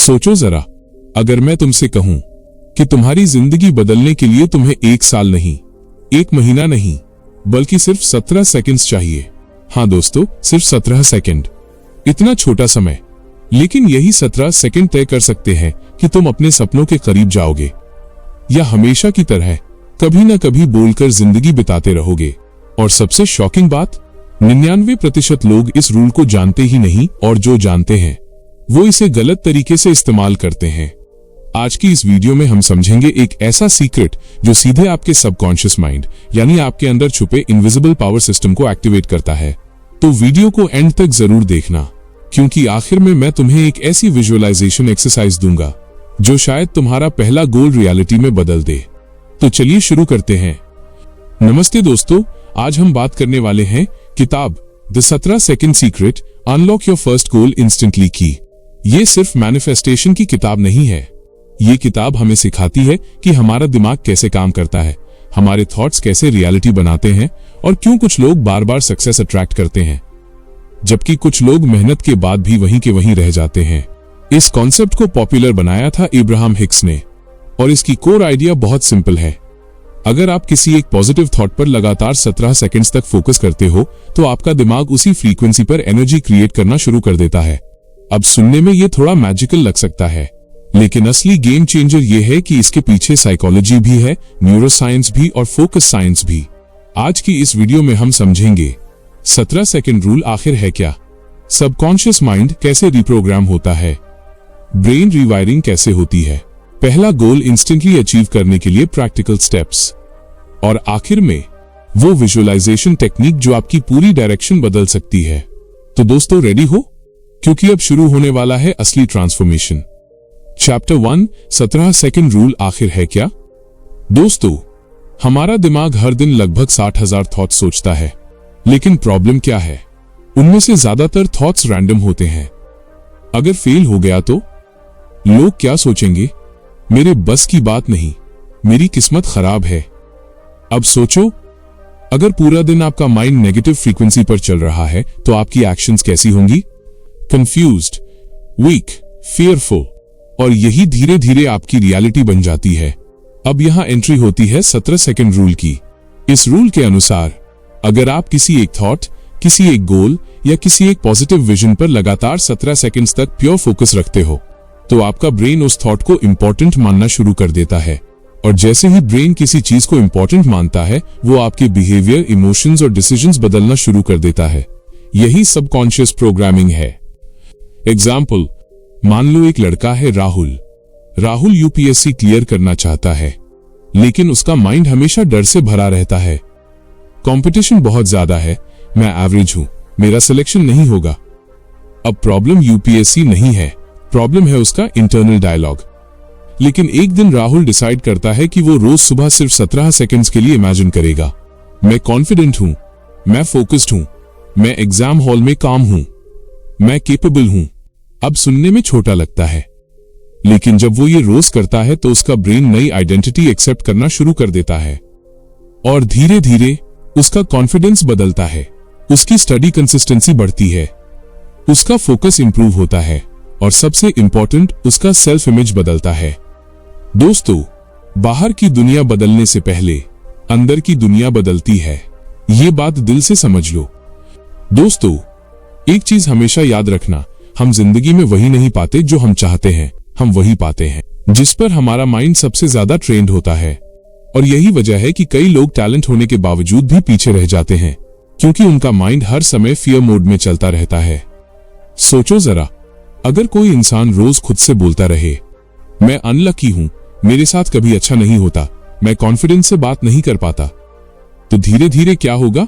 सोचो जरा, अगर मैं तुमसे कहूं कि तुम्हारी जिंदगी बदलने के लिए तुम्हें 1 साल नहीं, 1 महीना नहीं, बल्कि सिर्फ 17 सेकंड्स चाहिए। हाँ दोस्तों, सिर्फ 17 सेकंड। इतना छोटा समय, लेकिन यही 17 सेकंड तय कर सकते हैं कि तुम अपने सपनों के करीब जाओगे या हमेशा की तरह कभी न कभी बोलकर जिंदगी बिताते रहोगे। और सबसे शॉकिंग बात, 99% लोग इस रूल को जानते ही नहीं, और जो जानते हैं वो इसे गलत तरीके से इस्तेमाल करते हैं। आज की इस वीडियो में हम समझेंगे एक ऐसा सीक्रेट जो सीधे आपके सबकॉन्शियस माइंड यानी आपके अंदर छुपे इनविजिबल पावर सिस्टम को एक्टिवेट करता है। तो वीडियो को एंड तक जरूर देखना, क्योंकि आखिर में मैं तुम्हें एक ऐसी विजुअलाइजेशन एक्सरसाइज दूंगा जो शायद तुम्हारा पहला गोल रियलिटी में बदल दे। तो चलिए शुरू करते हैं। नमस्ते दोस्तों, आज हम बात करने वाले हैं किताब the 17 second secret unlock your first goal instantly की। ये सिर्फ मैनिफेस्टेशन की किताब नहीं है। ये किताब हमें सिखाती है कि हमारा दिमाग कैसे काम करता है, हमारे थॉट्स कैसे रियलिटी बनाते हैं, और क्यों कुछ लोग बार बार सक्सेस अट्रैक्ट करते हैं जबकि कुछ लोग मेहनत के बाद भी वहीं के वहीं रह जाते हैं। इस कॉन्सेप्ट को पॉपुलर बनाया था अब्राहम हिक्स ने, और इसकी कोर आइडिया बहुत सिंपल है। अगर आप किसी एक पॉजिटिव थॉट पर लगातार 17 सेकंड्स तक फोकस करते हो तो आपका दिमाग उसी फ्रीक्वेंसी पर एनर्जी क्रिएट करना शुरू कर देता है। अब सुनने में ये थोड़ा मैजिकल लग सकता है, लेकिन असली गेम चेंजर ये है कि इसके पीछे साइकोलॉजी भी है, न्यूरोसाइंस भी और फोकस साइंस भी। आज की इस वीडियो में हम समझेंगे 17 सेकंड रूल आखिर है क्या, सबकॉन्शियस माइंड कैसे रिप्रोग्राम होता है, ब्रेन रिवायरिंग कैसे होती है, पहला गोल इंस्टेंटली अचीव करने के लिए प्रैक्टिकल स्टेप्स, और आखिर में वो विजुअलाइजेशन टेक्निक जो आपकी पूरी डायरेक्शन बदल सकती है। तो दोस्तों रेडी हो, क्योंकि अब शुरू होने वाला है असली ट्रांसफॉर्मेशन। चैप्टर 1 17 सेकंड रूल आखिर है क्या। दोस्तों, हमारा दिमाग हर दिन लगभग 60,000 थॉट्स सोचता है, लेकिन प्रॉब्लम क्या है, उनमें से ज्यादातर थॉट्स रैंडम होते हैं। अगर फेल हो गया तो लोग क्या सोचेंगे, मेरे बस की बात नहीं, मेरी किस्मत खराब है। अब सोचो, अगर पूरा दिन आपका माइंड नेगेटिव फ्रीक्वेंसी पर चल रहा है तो आपकी एक्शंस कैसी होंगी, कंफ्यूज्ड, वीक, फियरफुल, और यही धीरे धीरे आपकी रियलिटी बन जाती है। अब यहां एंट्री होती है 17 सेकंड रूल की। इस रूल के अनुसार अगर आप किसी एक थॉट, किसी एक गोल या किसी एक पॉजिटिव विजन पर लगातार 17 सेकंड्स तक प्योर फोकस रखते हो तो आपका ब्रेन उस थॉट को इंपॉर्टेंट मानना शुरू कर देता है। और जैसे ही ब्रेन किसी चीज को इंपॉर्टेंट मानता है, वो आपके बिहेवियर, इमोशंस और डिसीजंस बदलना शुरू कर देता है। यही सबकॉन्शियस प्रोग्रामिंग है। एग्जाम्पल, मान लो एक लड़का है राहुल यूपीएससी क्लियर करना चाहता है, लेकिन उसका माइंड हमेशा डर से भरा रहता है। कंपटीशन बहुत ज्यादा है, मैं एवरेज हूं, मेरा सिलेक्शन नहीं होगा। अब प्रॉब्लम यूपीएससी नहीं है, प्रॉब्लम है उसका इंटरनल डायलॉग। लेकिन एक दिन राहुल डिसाइड करता है कि वो रोज सुबह सिर्फ 17 सेकंड्स के लिए इमेजिन करेगा, मैं कॉन्फिडेंट हूं, मैं फोकस्ड हूं, मैं एग्जाम हॉल में काम हूं, मैं केपेबल हूं। अब सुनने में छोटा लगता है, लेकिन जब वो ये रोज करता है तो उसका ब्रेन नई आइडेंटिटी एक्सेप्ट करना शुरू कर देता है, और धीरे धीरे उसका कॉन्फिडेंस बदलता है, उसकी स्टडी कंसिस्टेंसी बढ़ती है, उसका फोकस इंप्रूव होता है, और सबसे इंपॉर्टेंट, उसका सेल्फ इमेज बदलता है। दोस्तों, बाहर की दुनिया बदलने से पहले अंदर की दुनिया बदलती है, ये बात दिल से समझ लो। दोस्तों, एक चीज हमेशा याद रखना, हम जिंदगी में वही नहीं पाते जो हम चाहते हैं, हम वही पाते हैं जिस पर हमारा माइंड सबसे ज्यादा ट्रेंड होता है। और यही वजह है कि कई लोग टैलेंट होने के बावजूद भी पीछे रह जाते हैं, क्योंकि उनका माइंड हर समय फियर मोड में चलता रहता है। सोचो जरा, अगर कोई इंसान रोज खुद से बोलता रहे, मैं अनलकी हूं, मेरे साथ कभी अच्छा नहीं होता, मैं कॉन्फिडेंस से बात नहीं कर पाता, तो धीरे धीरे क्या होगा,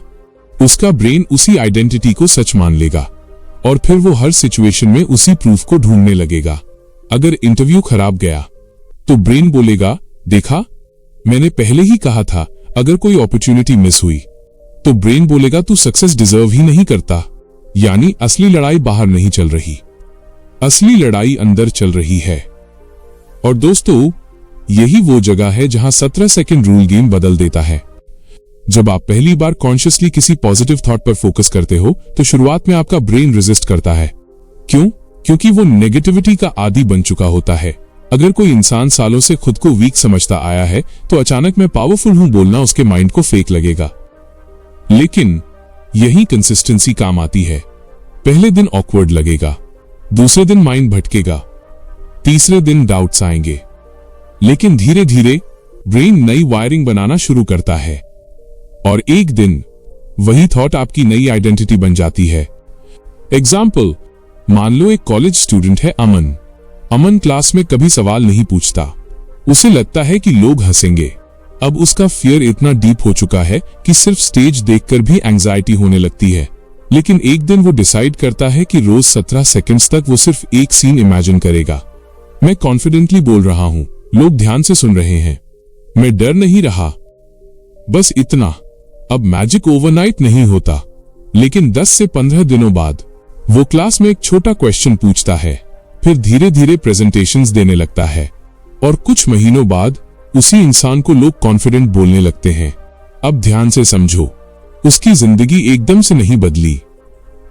उसका ब्रेन उसी आइडेंटिटी को सच मान लेगा, और फिर वो हर सिचुएशन में उसी प्रूफ को ढूंढने लगेगा। अगर इंटरव्यू खराब गया तो ब्रेन बोलेगा, देखा, मैंने पहले ही कहा था। अगर कोई अपॉर्चुनिटी मिस हुई तो ब्रेन बोलेगा, तू सक्सेस डिजर्व ही नहीं करता। यानी असली लड़ाई बाहर नहीं चल रही, असली लड़ाई अंदर चल रही है। और दोस्तों, यही वो जगह है जहां 17 सेकंड रूल गेम बदल देता है। जब आप पहली बार कॉन्शियसली किसी पॉजिटिव थॉट पर फोकस करते हो तो शुरुआत में आपका ब्रेन रेजिस्ट करता है। क्यों? क्योंकि वो नेगेटिविटी का आदी बन चुका होता है। अगर कोई इंसान सालों से खुद को वीक समझता आया है तो अचानक मैं पावरफुल हूं बोलना उसके माइंड को फेक लगेगा। लेकिन यही कंसिस्टेंसी काम आती है। पहले दिन ऑकवर्ड लगेगा, दूसरे दिन माइंड भटकेगा, तीसरे दिन डाउट्स आएंगे, लेकिन धीरे धीरे ब्रेन नई वायरिंग बनाना शुरू करता है और एक दिन वही थॉट आपकी नई आइडेंटिटी बन जाती है। एग्जाम्पल, मान लो एक कॉलेज स्टूडेंट है अमन। अमन क्लास में कभी सवाल नहीं पूछता। उसे लगता है कि लोग हंसेंगे। अब उसका फियर इतना डीप हो चुका है कि सिर्फ स्टेज देखकर भी एंजाइटी होने लगती है। लेकिन एक दिन वो डिसाइड करता है कि रोज 17 सेकंड्स तक वो सिर्फ एक सीन इमेजिन करेगा। मैं कॉन्फिडेंटली बोल रहा हूं, लोग ध्यान से सुन रहे हैं, मैं डर नहीं रहा, बस इतना। अब मैजिक ओवरनाइट नहीं होता, लेकिन 10 से 15 दिनों बाद वो क्लास में एक छोटा क्वेश्चन पूछता है, फिर धीरे धीरे प्रेजेंटेशंस देने लगता है और कुछ महीनों बाद उसी इंसान को लोग कॉन्फिडेंट बोलने लगते हैं। अब ध्यान से समझो, उसकी जिंदगी एकदम से नहीं बदली।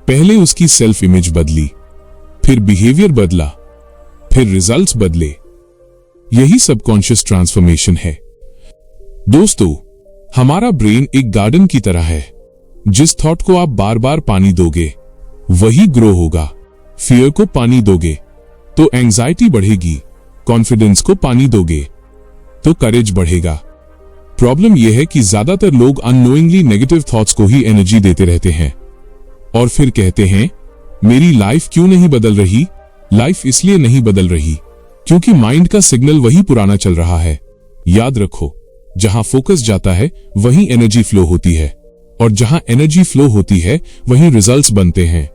पहले उसकी सेल्फ इमेज बदली, फिर बिहेवियर बदला, फिर रिजल्ट्स बदले। यही सबकॉन्शियस ट्रांसफॉर्मेशन है। दोस्तों, हमारा ब्रेन एक गार्डन की तरह है। जिस थॉट को आप बार बार पानी दोगे वही ग्रो होगा। फियर को पानी दोगे तो एंजाइटी बढ़ेगी, कॉन्फिडेंस को पानी दोगे तो करेज बढ़ेगा। प्रॉब्लम यह है कि ज्यादातर लोग अननोइंगली नेगेटिव थॉट्स को ही एनर्जी देते रहते हैं और फिर कहते हैं, मेरी लाइफ क्यों नहीं बदल रही? लाइफ इसलिए नहीं बदल रही क्योंकि माइंड का सिग्नल वही पुराना चल रहा है। याद रखो, जहां फोकस जाता है वहीं एनर्जी फ्लो होती है और जहां एनर्जी फ्लो होती है वहीं रिजल्ट्स बनते हैं।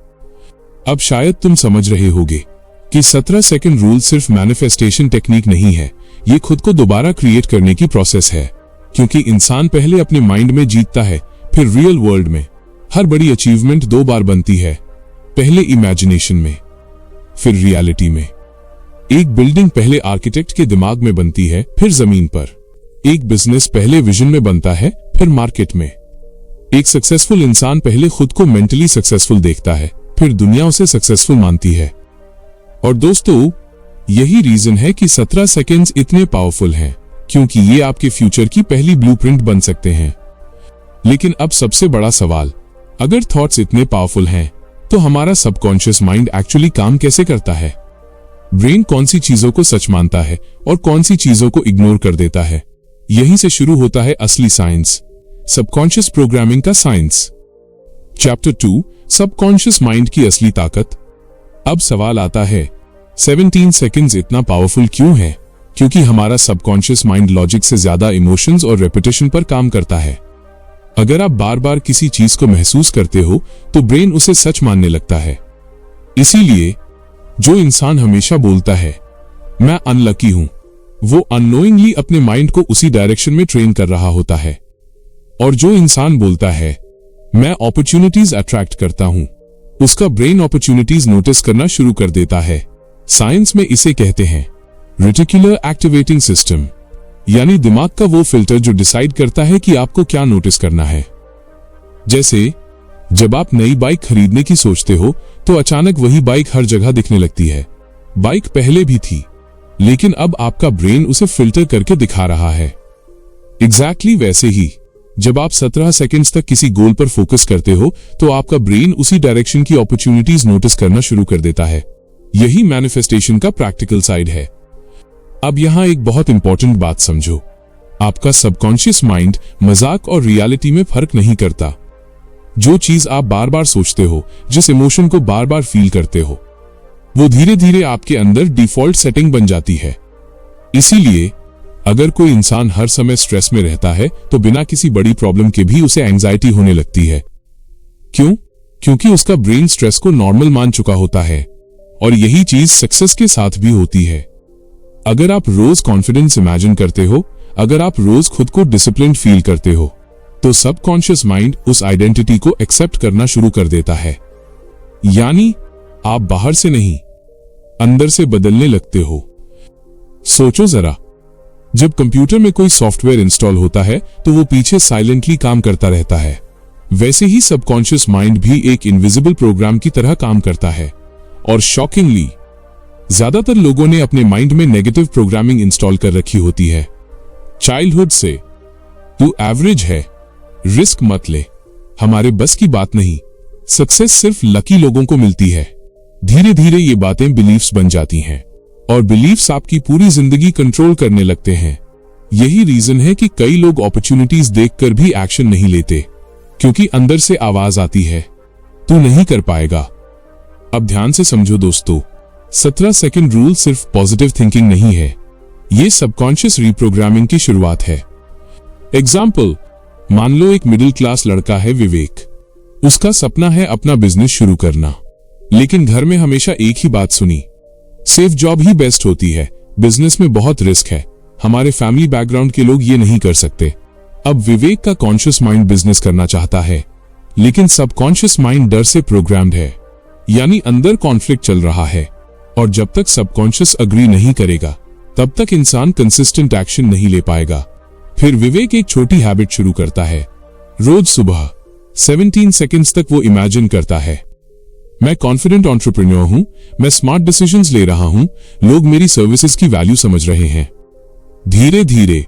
अब शायद तुम समझ रहे होगे कि 17 सेकंड रूल सिर्फ मैनिफेस्टेशन टेक्निक नहीं है, ये खुद को दोबारा क्रिएट करने की प्रोसेस है। क्योंकि इंसान पहले अपने माइंड में जीतता है, फिर रियल वर्ल्ड में। हर बड़ी अचीवमेंट 2 बार बनती है, पहले इमेजिनेशन में, फिर रियलिटी में। एक बिल्डिंग पहले आर्किटेक्ट के दिमाग में बनती है, फिर जमीन पर। एक बिजनेस पहले विजन में बनता है, फिर मार्केट में। एक सक्सेसफुल इंसान पहले खुद को मेंटली सक्सेसफुल देखता है, फिर दुनिया उसे सक्सेसफुल मानती है। और दोस्तों, यही रीजन है कि 17 सेकंड्स इतने पावरफुल हैं, क्योंकि ये आपके फ्यूचर की पहली ब्लूप्रिंट बन सकते हैं। लेकिन अब सबसे बड़ा सवाल, अगर थॉट्स इतने पावरफुल हैं, तो हमारा सबकॉन्शियस माइंड एक्चुअली काम कैसे करता है? ब्रेन कौन सी चीजों को सच मानता है और कौन सी चीजों को इग्नोर कर देता है? यहीं से शुरू होता है असली साइंस, सबकॉन्शियस प्रोग्रामिंग का साइंस। चैप्टर 2, सबकॉन्शियस माइंड की असली ताकत। अब सवाल आता है, 17 सेकंड्स इतना पावरफुल क्यों है? क्योंकि हमारा सबकॉन्शियस माइंड लॉजिक से ज्यादा इमोशंस और रेपिटेशन पर काम करता है। अगर आप बार बार किसी चीज को महसूस करते हो तो ब्रेन उसे सच मानने लगता है। इसीलिए जो इंसान हमेशा बोलता है, मैं अनलकी हूं, वो अननोइंगली अपने माइंड को उसी डायरेक्शन में ट्रेन कर रहा होता है। और जो इंसान बोलता है, मैं अपॉर्चुनिटीज अट्रैक्ट करता हूं, उसका ब्रेन अपॉर्चुनिटीज नोटिस करना शुरू कर देता है। साइंस में इसे कहते हैं रेटिकुलर एक्टिवेटिंग सिस्टम, यानी दिमाग का वो फिल्टर जो डिसाइड करता है कि आपको क्या नोटिस करना है। जैसे जब आप नई बाइक खरीदने की सोचते हो तो अचानक वही बाइक हर जगह दिखने लगती है। बाइक पहले भी थी, लेकिन अब आपका ब्रेन उसे फिल्टर करके दिखा रहा है। एग्जैक्टली वैसे ही जब आप 17 सेकंड्स तक किसी गोल पर फोकस करते हो तो आपका ब्रेन उसी डायरेक्शन की अपॉर्चुनिटीज नोटिस करना शुरू कर देता है। यही मैनिफेस्टेशन का प्रैक्टिकल साइड है। अब यहां एक बहुत इंपॉर्टेंट बात समझो, आपका सबकॉन्शियस माइंड मजाक और रियलिटी में फर्क नहीं करता। जो चीज आप बार बार सोचते हो, जिस इमोशन को बार बार फील करते हो, वो धीरे धीरे आपके अंदर डिफॉल्ट सेटिंग बन जाती है। इसीलिए अगर कोई इंसान हर समय स्ट्रेस में रहता है तो बिना किसी बड़ी प्रॉब्लम के भी उसे एंजाइटी होने लगती है। क्यों? क्योंकि उसका ब्रेन स्ट्रेस को नॉर्मल मान चुका होता है। और यही चीज सक्सेस के साथ भी होती है। अगर आप रोज कॉन्फिडेंस इमेजिन करते हो, अगर आप रोज खुद को डिसिप्लिन्ड फील करते हो, तो सबकॉन्शियस माइंड उस आइडेंटिटी को एक्सेप्ट करना शुरू कर देता है। यानी आप बाहर से नहीं, अंदर से बदलने लगते हो। सोचो जरा, जब कंप्यूटर में कोई सॉफ्टवेयर इंस्टॉल होता है तो वो पीछे साइलेंटली काम करता रहता है। वैसे ही सबकॉन्शियस माइंड भी एक इनविजिबल प्रोग्राम की तरह काम करता है। और शॉकिंगली ज्यादातर लोगों ने अपने माइंड में नेगेटिव प्रोग्रामिंग इंस्टॉल कर रखी होती है। चाइल्डहुड से, तू एवरेज है, रिस्क मत ले, हमारे बस की बात नहीं, सक्सेस सिर्फ लकी लोगों को मिलती है। धीरे धीरे ये बातें बिलीफ्स बन जाती हैं और बिलीफ्स आपकी पूरी जिंदगी कंट्रोल करने लगते हैं। यही रीजन है कि कई लोग अपॉर्चुनिटीज देखकर भी एक्शन नहीं लेते, क्योंकि अंदर से आवाज आती है, तू नहीं कर पाएगा। अब ध्यान से समझो दोस्तों, 17 सेकंड रूल सिर्फ पॉजिटिव थिंकिंग नहीं है, ये सबकॉन्शियस रिप्रोग्रामिंग की शुरुआत है। एग्जाम्पल, मान लो एक मिडिल क्लास लड़का है विवेक। उसका सपना है अपना बिजनेस शुरू करना, लेकिन घर में हमेशा एक ही बात सुनी, सेफ जॉब ही बेस्ट होती है, बिजनेस में बहुत रिस्क है, हमारे फैमिली बैकग्राउंड के लोग ये नहीं कर सकते। अब विवेक का कॉन्शियस माइंड बिजनेस करना चाहता है, लेकिन सबकॉन्शियस माइंड डर से प्रोग्राम्ड है, यानी अंदर कॉन्फ्लिक्ट चल रहा है। और जब तक सबकॉन्शियस अग्री नहीं करेगा, तब तक इंसान कंसिस्टेंट एक्शन नहीं ले पाएगा। फिर विवेक एक छोटी हैबिट शुरू करता है। रोज सुबह 17 सेकंड्स तक वो इमेजिन करता है, मैं कॉन्फिडेंट एंटरप्रेन्योर हूं, मैं स्मार्ट डिसीजंस ले रहा हूं, लोग मेरी सर्विसेज की वैल्यू समझ रहे हैं। धीरे धीरे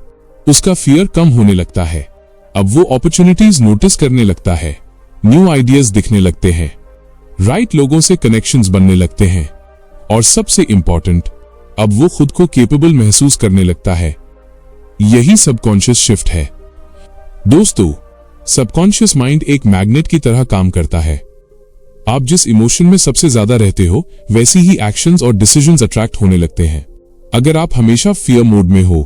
उसका फियर कम होने लगता है। अब वो अपॉर्चुनिटीज नोटिस करने लगता है, न्यू आइडियाज दिखने लगते हैं, राइट लोगों से कनेक्शंस बनने लगते हैं, और सबसे इंपॉर्टेंट, अब वो खुद को केपेबल महसूस करने लगता है। यही सबकॉन्शियस शिफ्ट है दोस्तों। सबकॉन्शियस माइंड एक मैग्नेट की तरह काम करता है। आप जिस इमोशन में सबसे ज्यादा रहते हो, वैसी ही एक्शंस और डिसीजंस अट्रैक्ट होने लगते हैं। अगर आप हमेशा फियर मोड में हो,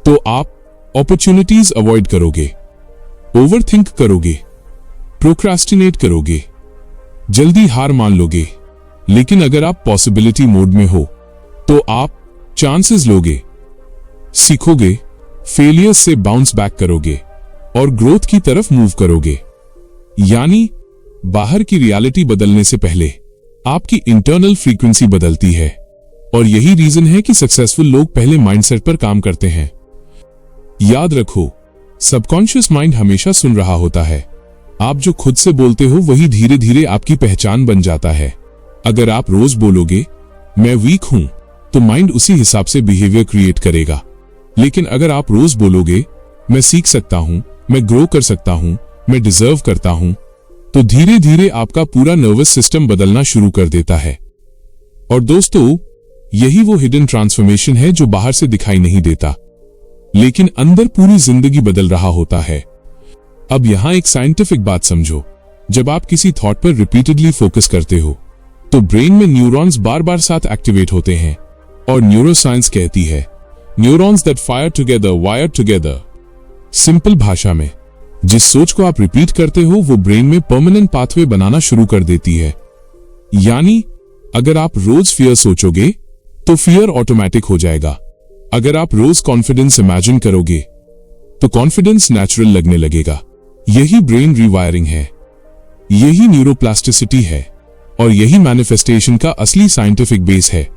तो आप अपॉर्चुनिटीज अवॉइड करोगे, ओवरथिंक करोगे, प्रोक्रास्टिनेट करोगे, जल्दी हार मान लोगे। लेकिन अगर आप पॉसिबिलिटी मोड में हो, तो आप चांसेस लोगे, सीखोगे, फेलियर से बाउंस बैक करोगे और ग्रोथ की तरफ मूव करोगे। यानी बाहर की रियलिटी बदलने से पहले आपकी इंटरनल फ्रीक्वेंसी बदलती है। और यही रीजन है कि सक्सेसफुल लोग पहले माइंडसेट पर काम करते हैं। याद रखो, सबकॉन्शियस माइंड हमेशा सुन रहा होता है। आप जो खुद से बोलते हो वही धीरे धीरे आपकी पहचान बन जाता है। अगर आप रोज बोलोगे मैं वीक हूं, तो माइंड उसी हिसाब से बिहेवियर क्रिएट करेगा। लेकिन अगर आप रोज बोलोगे मैं सीख सकता हूं, मैं ग्रो कर सकता हूं, मैं डिजर्व करता हूं, तो धीरे धीरे आपका पूरा नर्वस सिस्टम बदलना शुरू कर देता है। और दोस्तों, यही वो हिडन ट्रांसफॉर्मेशन है जो बाहर से दिखाई नहीं देता, लेकिन अंदर पूरी जिंदगी बदल रहा होता है। अब यहां एक साइंटिफिक बात समझो। जब आप किसी थॉट पर रिपीटेडली फोकस करते हो, तो ब्रेन में न्यूरॉन्स बार बार साथ एक्टिवेट होते हैं। और न्यूरोसाइंस कहती है, neurons that fire together wire together. Simple भाषा में, जिस सोच को आप रिपीट करते हो वो ब्रेन में परमानेंट पाथवे बनाना शुरू कर देती है। यानी अगर आप रोज फियर सोचोगे, तो फियर ऑटोमेटिक हो जाएगा। अगर आप रोज कॉन्फिडेंस इमेजिन करोगे, तो कॉन्फिडेंस नेचुरल लगने लगेगा। यही ब्रेन रीवायरिंग है, यही न्यूरोप्लास्टिसिटी है, और यही मैनिफेस्टेशन का असली साइंटिफिक बेस है।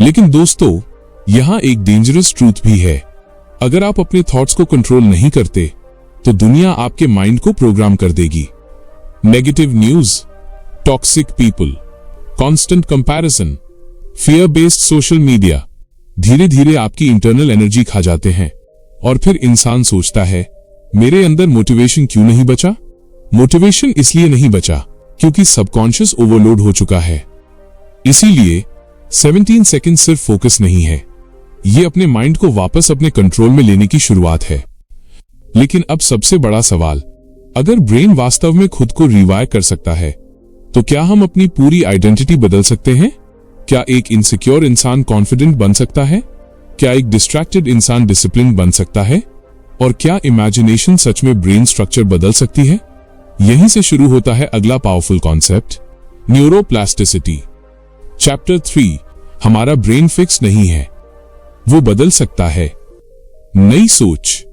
लेकिन दोस्तों, यहां एक डेंजरस ट्रूथ भी है। अगर आप अपने थॉट्स को कंट्रोल नहीं करते, तो दुनिया आपके माइंड को प्रोग्राम कर देगी। Negative news, toxic people, constant comparison, fear based social media धीरे धीरे आपकी इंटरनल एनर्जी खा जाते हैं। और फिर इंसान सोचता है, मेरे अंदर मोटिवेशन क्यों नहीं बचा? मोटिवेशन इसलिए नहीं बचा क्योंकि सबकॉन्शियस ओवरलोड हो चुका है। इसीलिए 17 सेकंड सिर्फ फोकस नहीं है, ये अपने माइंड को वापस अपने कंट्रोल में लेने की शुरुआत है। लेकिन अब सबसे बड़ा सवाल, अगर ब्रेन वास्तव में खुद को रिवायर कर सकता है, तो क्या हम अपनी पूरी आइडेंटिटी बदल सकते हैं? क्या एक इनसिक्योर इंसान कॉन्फिडेंट बन सकता है? क्या एक डिस्ट्रैक्टेड इंसान डिसिप्लिन बन सकता है? और क्या इमेजिनेशन सच में ब्रेन स्ट्रक्चर बदल सकती है? यहीं से शुरू होता है अगला पावरफुल कॉन्सेप्ट, न्यूरोप्लास्टिसिटी। चैप्टर 3, हमारा ब्रेन फिक्स नहीं है, वो बदल सकता है। नई सोच,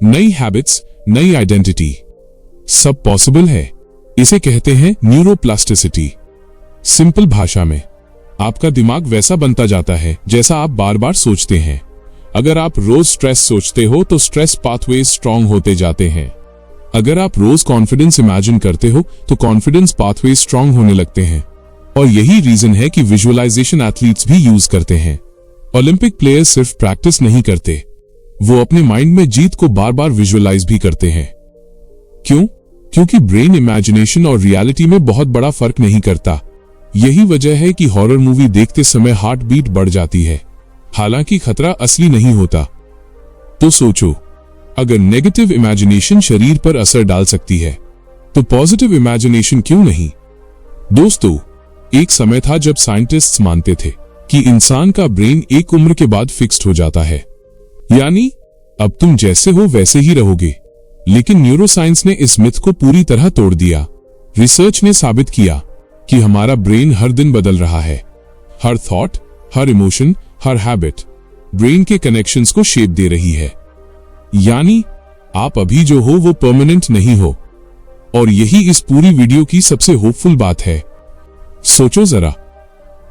नई हैबिट्स, नई आइडेंटिटी, सब पॉसिबल है। इसे कहते हैं न्यूरोप्लास्टिसिटी। सिंपल भाषा में, आपका दिमाग वैसा बनता जाता है जैसा आप बार बार सोचते हैं। अगर आप रोज स्ट्रेस सोचते हो, तो स्ट्रेस पाथवेज स्ट्रांग होते जाते हैं। अगर आप रोज कॉन्फिडेंस इमेजिन करते हो, तो कॉन्फिडेंस पाथवेज स्ट्रांग होने लगते हैं। और यही रीजन है कि विजुअलाइजेशन एथलीट्स भी यूज करते हैं। ओलंपिक प्लेयर्स सिर्फ प्रैक्टिस नहीं करते, वो अपने माइंड में जीत को बार बार विजुअलाइज भी करते हैं। क्यों? क्योंकि ब्रेन इमेजिनेशन और रियलिटी में बहुत बड़ा फर्क नहीं करता। यही वजह है कि हॉरर मूवी देखते समय हार्ट बीट बढ़ जाती है, हालांकि खतरा असली नहीं होता। तो सोचो, अगर नेगेटिव इमेजिनेशन शरीर पर असर डाल सकती है, तो पॉजिटिव इमेजिनेशन क्यों नहीं? दोस्तों, एक समय था जब साइंटिस्ट्स मानते थे कि इंसान का ब्रेन एक उम्र के बाद फिक्स्ड हो जाता है, यानी अब तुम जैसे हो वैसे ही रहोगे। लेकिन न्यूरोसाइंस ने इस मिथ को पूरी तरह तोड़ दिया। रिसर्च ने साबित किया कि हमारा ब्रेन हर दिन बदल रहा है। हर थॉट, हर इमोशन, हर हैबिट ब्रेन के कनेक्शंस को शेप दे रही है। यानी आप अभी जो हो वो परमानेंट नहीं हो। और यही इस पूरी वीडियो की सबसे होपफुल बात है। सोचो जरा,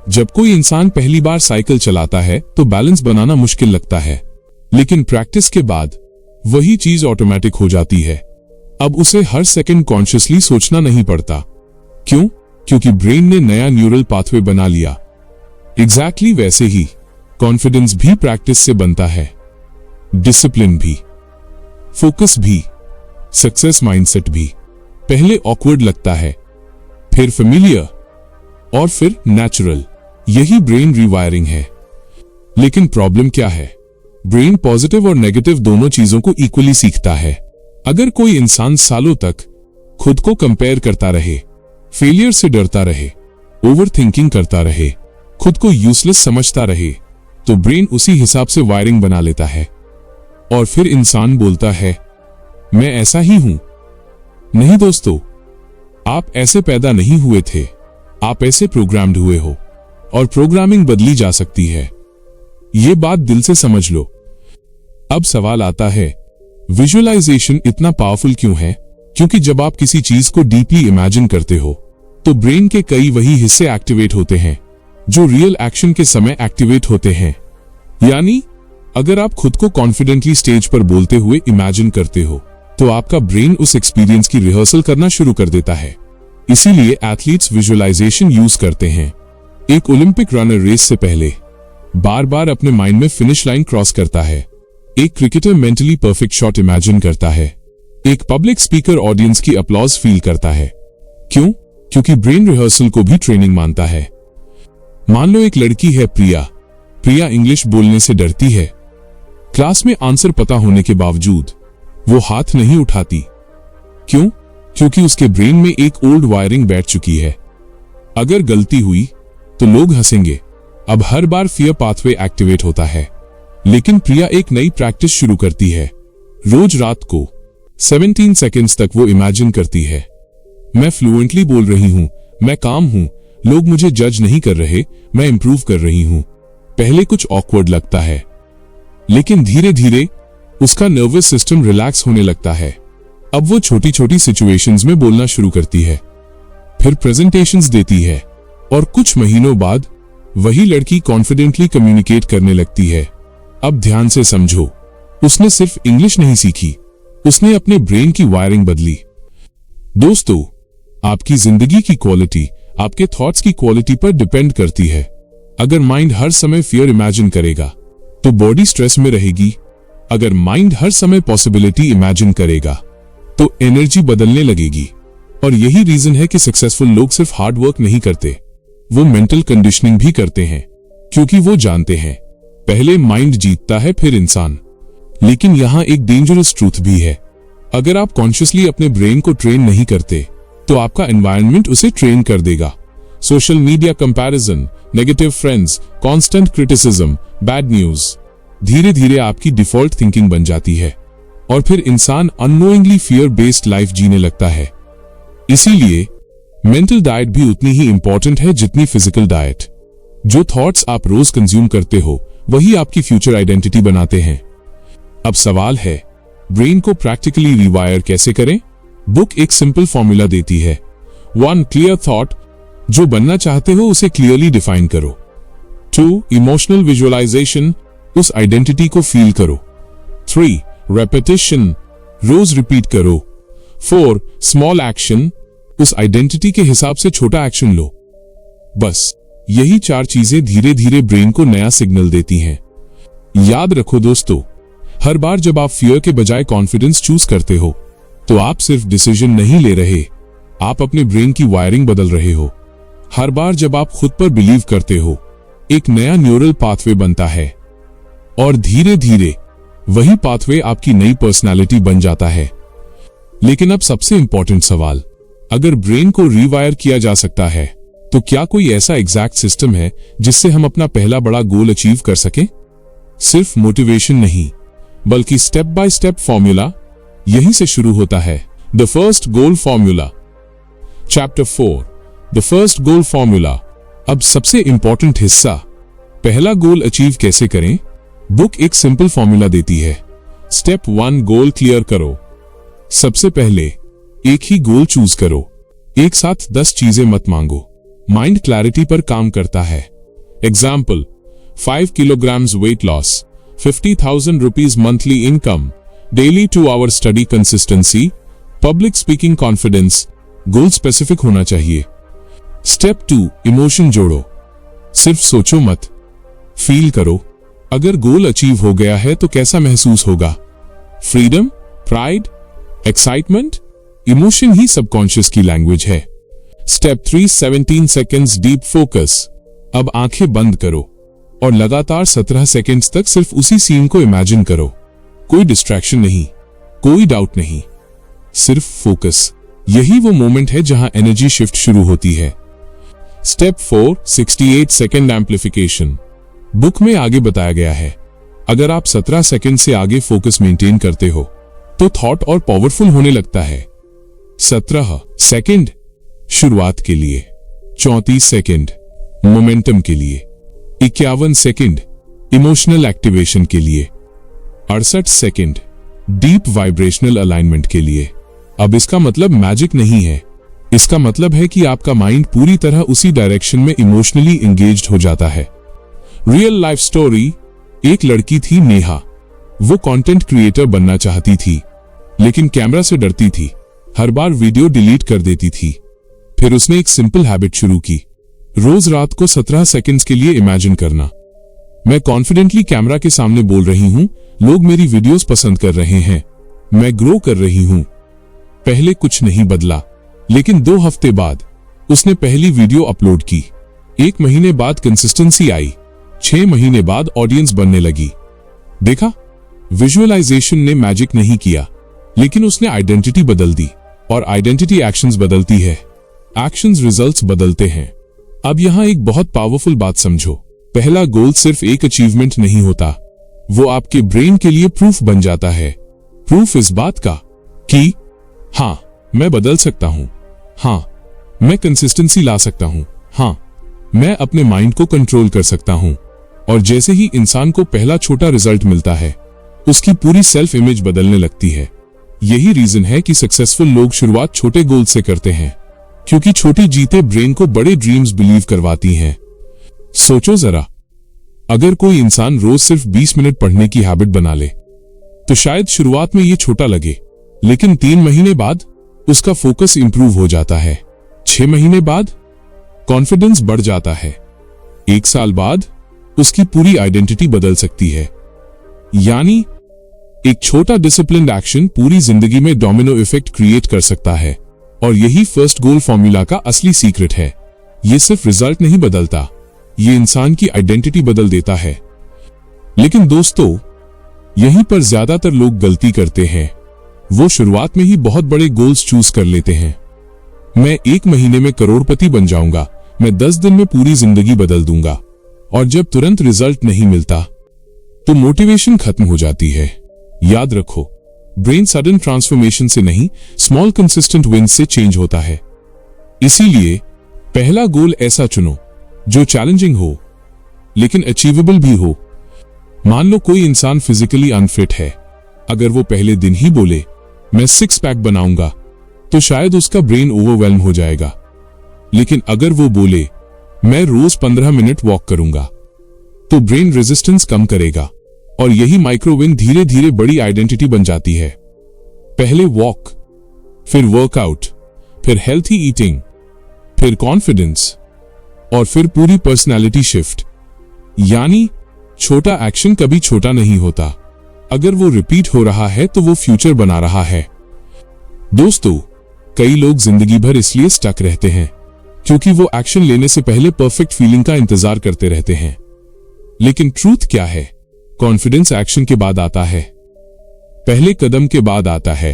जब कोई इंसान पहली बार साइकिल चलाता है तो बैलेंस बनाना मुश्किल लगता है, लेकिन प्रैक्टिस के बाद वही चीज ऑटोमेटिक हो जाती है। अब उसे हर सेकंड कॉन्शियसली सोचना नहीं पड़ता। क्यों? क्योंकि ब्रेन ने नया न्यूरल पाथवे बना लिया। एग्जैक्टली वैसे ही कॉन्फिडेंस भी प्रैक्टिस से बनता है, डिसिप्लिन भी, फोकस भी, सक्सेस माइंडसेट भी। पहले ऑकवर्ड लगता है, फिर फेमिलियर और फिर नेचुरल। यही ब्रेन रीवायरिंग है। लेकिन प्रॉब्लम क्या है? ब्रेन पॉजिटिव और नेगेटिव दोनों चीजों को इक्वली सीखता है। अगर कोई इंसान सालों तक खुद को कंपेयर करता रहे, फेलियर से डरता रहे, ओवर थिंकिंग करता रहे, खुद को यूजलेस समझता रहे, तो ब्रेन उसी हिसाब से वायरिंग बना लेता है। और फिर इंसान बोलता है, मैं ऐसा ही हूं। नहीं दोस्तों, आप ऐसे पैदा नहीं हुए थे, आप ऐसे प्रोग्राम्ड हुए हो। और प्रोग्रामिंग बदली जा सकती है, ये बात दिल से समझ लो। अब सवाल आता है, विजुअलाइजेशन इतना पावरफुल क्यों है? क्योंकि जब आप किसी चीज को डीपली इमेजिन करते हो, तो ब्रेन के कई वही हिस्से एक्टिवेट होते हैं जो रियल एक्शन के समय एक्टिवेट होते हैं। यानी अगर आप खुद को कॉन्फिडेंटली स्टेज पर बोलते हुए इमेजिन करते हो, तो आपका ब्रेन उस एक्सपीरियंस की रिहर्सल करना शुरू कर देता है। इसीलिए एथलीट्स विजुअलाइजेशन यूज करते हैं। एक ओलंपिक रनर रेस से पहले बार बार अपने माइंड में फिनिश लाइन क्रॉस करता है। एक cricketer mentally perfect shot imagine करता है। एक पब्लिक स्पीकर ऑडियंस की अपलॉज फील करता है। क्यों? क्योंकि ब्रेन रिहर्सल को भी ट्रेनिंग मानता है। मान लो एक लड़की है प्रिया। प्रिया इंग्लिश बोलने से डरती है। क्लास में आंसर पता होने के बावजूद वो हाथ नहीं उठाती। क्यों? क्योंकि उसके ब्रेन में एक ओल्ड वायरिंग बैठ चुकी है। अगर गलती हुई तो लोग हंसेंगे। अब हर बार फियर पाथवे एक्टिवेट होता है। लेकिन प्रिया एक नई प्रैक्टिस शुरू करती है। रोज रात को 17 सेकंड्स तक वो इमेजिन करती है, मैं फ्लुएंटली बोल रही हूं, मैं काम हूं, लोग मुझे जज नहीं कर रहे, मैं इंप्रूव कर रही हूं। पहले कुछ ऑकवर्ड लगता है, लेकिन धीरे धीरे उसका नर्वस सिस्टम रिलैक्स होने लगता है। अब वो छोटी छोटी सिचुएशंस में बोलना शुरू करती है, फिर प्रेजेंटेशंस देती है, और कुछ महीनों बाद वही लड़की कॉन्फिडेंटली कम्युनिकेट करने लगती है। अब ध्यान से समझो, उसने सिर्फ इंग्लिश नहीं सीखी, उसने अपने ब्रेन की वायरिंग बदली। दोस्तों, आपकी जिंदगी की क्वालिटी आपके थॉट्स की क्वालिटी पर डिपेंड करती है। अगर माइंड हर समय फियर इमेजिन करेगा तो बॉडी स्ट्रेस में रहेगी। अगर माइंड हर समय पॉसिबिलिटी इमेजिन करेगा तो एनर्जी बदलने लगेगी। और यही रीजन है कि सक्सेसफुल लोग सिर्फ हार्ड वर्क नहीं करते, वो मेंटल कंडीशनिंग भी करते हैं, क्योंकि वो जानते हैं पहले माइंड जीतता है फिर इंसान। लेकिन यहां एक डेंजरस ट्रूथ भी है, अगर आप कॉन्शियसली अपने ब्रेन को ट्रेन नहीं करते तो आपका एनवायरनमेंट उसे ट्रेन कर देगा। Social media comparison, negative friends, constant criticism, bad news, धीरे धीरे आपकी डिफॉल्ट थिंकिंग बन जाती है और फिर इंसान अननोइंगली फियर बेस्ड लाइफ जीने लगता है। इसीलिए मेंटल डाइट भी उतनी ही इंपॉर्टेंट है जितनी फिजिकल डाइट। जो थॉट्स आप रोज कंज्यूम करते हो वही आपकी फ्यूचर आइडेंटिटी बनाते हैं। अब सवाल है, ब्रेन को प्रैक्टिकली रिवायर कैसे करें? बुक एक सिंपल फॉर्मूला देती है। 1. क्लियर थॉट, जो बनना चाहते हो उसे क्लियरली डिफाइन करो। 2. इमोशनल विजुअलाइजेशन, उस आइडेंटिटी को फील करो। 3. रेपिटेशन, रोज रिपीट करो। 4. स्मॉल एक्शन, उस आइडेंटिटी के हिसाब से छोटा एक्शन लो। बस यही 4 चीजें धीरे धीरे ब्रेन को नया सिग्नल देती हैं। याद रखो दोस्तों, हर बार जब आप फियर के बजाय कॉन्फिडेंस चूज करते हो तो आप सिर्फ डिसीजन नहीं ले रहे, आप अपने ब्रेन की वायरिंग बदल रहे हो। हर बार जब आप खुद पर बिलीव करते हो, एक नया न्यूरल पाथवे बनता है और धीरे धीरे वही पाथवे आपकी नई पर्सनालिटी बन जाता है। लेकिन अब सबसे इंपॉर्टेंट सवाल, अगर ब्रेन को रीवायर किया जा सकता है तो क्या कोई ऐसा एग्जैक्ट सिस्टम है जिससे हम अपना पहला बड़ा गोल अचीव कर सकें? सिर्फ मोटिवेशन नहीं, बल्कि स्टेप बाय स्टेप फॉर्मूला यहीं से शुरू होता है। The first goal formula, chapter 4, the first goal formula. अब सबसे इंपॉर्टेंट हिस्सा, पहला गोल अचीव कैसे करें। बुक एक सिंपल फॉर्मूला देती है। स्टेप 1, गोल क्लियर करो। सबसे पहले एक ही गोल चूज करो, एक साथ 10 चीजें मत मांगो। माइंड क्लैरिटी पर काम करता है। Example, 5 kilograms weight loss, 50,000 rupees monthly income, daily 2 hours study consistency, public speaking confidence। गोल स्पेसिफिक होना चाहिए। स्टेप 2, इमोशन जोड़ो। सिर्फ सोचो मत, फील करो। अगर गोल अचीव हो गया है तो कैसा महसूस होगा? Freedom, pride, excitement. इमोशन ही सबकॉन्शियस की लैंग्वेज है। Step 3, 17 seconds deep focus. अब आंखें बंद करो और लगातार 17 सेकेंड्स तक सिर्फ उसी सीन को इमेजिन करो। कोई डिस्ट्रैक्शन नहीं, कोई डाउट नहीं, सिर्फ फोकस। यही वो मोमेंट है जहां एनर्जी शिफ्ट शुरू होती है। Step 4, 68 second amplification. बुक में आगे बताया गया है, अगर आप 17 सेकेंड से आगे फोकस मेंटेन करते हो तो थॉट और पावरफुल होने लगता है। 17 सेकेंड शुरुआत के लिए, 34 सेकेंड मोमेंटम के लिए, 51 सेकेंड इमोशनल एक्टिवेशन के लिए, 68 सेकेंड डीप वाइब्रेशनल अलाइनमेंट के लिए। अब इसका मतलब मैजिक नहीं है, इसका मतलब है कि आपका माइंड पूरी तरह उसी डायरेक्शन में इमोशनली एंगेज्ड हो जाता है। रियल लाइफ स्टोरी, एक लड़की थी नेहा। वो कंटेंट क्रिएटर बनना चाहती थी, लेकिन कैमरा से डरती थी, हर बार वीडियो डिलीट कर देती थी। फिर उसने एक सिंपल हैबिट शुरू की, रोज रात को 17 सेकंड्स के लिए इमेजिन करना, मैं कॉन्फिडेंटली कैमरा के सामने बोल रही हूं, लोग मेरी वीडियोस पसंद कर रहे हैं, मैं ग्रो कर रही हूं। पहले कुछ नहीं बदला, लेकिन 2 हफ्ते बाद उसने पहली वीडियो अपलोड की। 1 महीने बाद कंसिस्टेंसी आई, 6 महीने बाद ऑडियंस बनने लगी। देखा, विजुअलाइजेशन ने मैजिक नहीं किया, लेकिन उसने आइडेंटिटी बदल दी, और आइडेंटिटी एक्शंस बदलती है, एक्शंस रिजल्ट्स बदलते हैं। अब यहां एक बहुत पावरफुल बात समझो, पहला गोल सिर्फ एक अचीवमेंट नहीं होता, वो आपके ब्रेन के लिए प्रूफ बन जाता है। प्रूफ इस बात का कि हाँ, मैं बदल सकता हूं, हाँ, मैं कंसिस्टेंसी ला सकता हूं, हाँ, मैं अपने माइंड को कंट्रोल कर सकता हूं। और जैसे ही इंसान को पहला छोटा रिजल्ट मिलता है, उसकी पूरी सेल्फ इमेज बदलने लगती है। यही रीजन है कि सक्सेसफुल लोग शुरुआत छोटे गोल से करते हैं, क्योंकि छोटी जीतें ब्रेन को बड़े ड्रीम्स बिलीव करवाती हैं। सोचो जरा, अगर कोई इंसान रोज सिर्फ 20 मिनट पढ़ने की हैबिट बना ले, तो शायद शुरुआत में ये छोटा लगे, लेकिन 3 महीने बाद उसका फोकस इंप्रूव हो जाता है, 6 महीने बाद कॉन्फिडेंस बढ़ जाता है, 1 साल बाद उसकी पूरी आइडेंटिटी बदल सकती है। यानी एक छोटा डिसिप्लिन्ड एक्शन पूरी जिंदगी में डोमिनो इफेक्ट क्रिएट कर सकता है। और यही फर्स्ट गोल फॉर्मूला का असली सीक्रेट है। ये सिर्फ रिजल्ट नहीं बदलता, ये इंसान की आइडेंटिटी बदल देता है। लेकिन दोस्तों, यहीं पर ज्यादातर लोग गलती करते हैं, वो शुरुआत में ही बहुत बड़े गोल्स चूज कर लेते हैं। मैं 1 महीने में करोड़पति बन जाऊंगा, मैं 10 दिन में पूरी जिंदगी बदल दूंगा। और जब तुरंत रिजल्ट नहीं मिलता तो मोटिवेशन खत्म हो जाती है। याद रखो, ब्रेन सडन ट्रांसफॉर्मेशन से नहीं, स्मॉल कंसिस्टेंट विंस से चेंज होता है। इसीलिए पहला गोल ऐसा चुनो जो चैलेंजिंग हो लेकिन अचीवेबल भी हो। मान लो कोई इंसान फिजिकली अनफिट है, अगर वो पहले दिन ही बोले मैं 6 पैक बनाऊंगा, तो शायद उसका ब्रेन ओवरवेल्म हो जाएगा। लेकिन अगर वो बोले मैं रोज 15 मिनट वॉक करूंगा, तो ब्रेन रेजिस्टेंस कम करेगा, और यही माइक्रोविन धीरे धीरे बड़ी आइडेंटिटी बन जाती है। पहले वॉक, फिर वर्कआउट, फिर हेल्थी ईटिंग, फिर कॉन्फिडेंस। और फिर पूरी पर्सनालिटी शिफ्ट। यानी छोटा एक्शन कभी छोटा नहीं होता। अगर वो रिपीट हो रहा है तो वो फ्यूचर बना रहा है। दोस्तों, कई लोग जिंदगी भर इसलिए स्टक रहते हैं क्योंकि वो एक्शन लेने से पहले परफेक्ट फीलिंग का इंतजार करते रहते हैं। लेकिन ट्रूथ क्या है? कॉन्फिडेंस एक्शन के बाद आता है, पहले कदम के बाद आता है,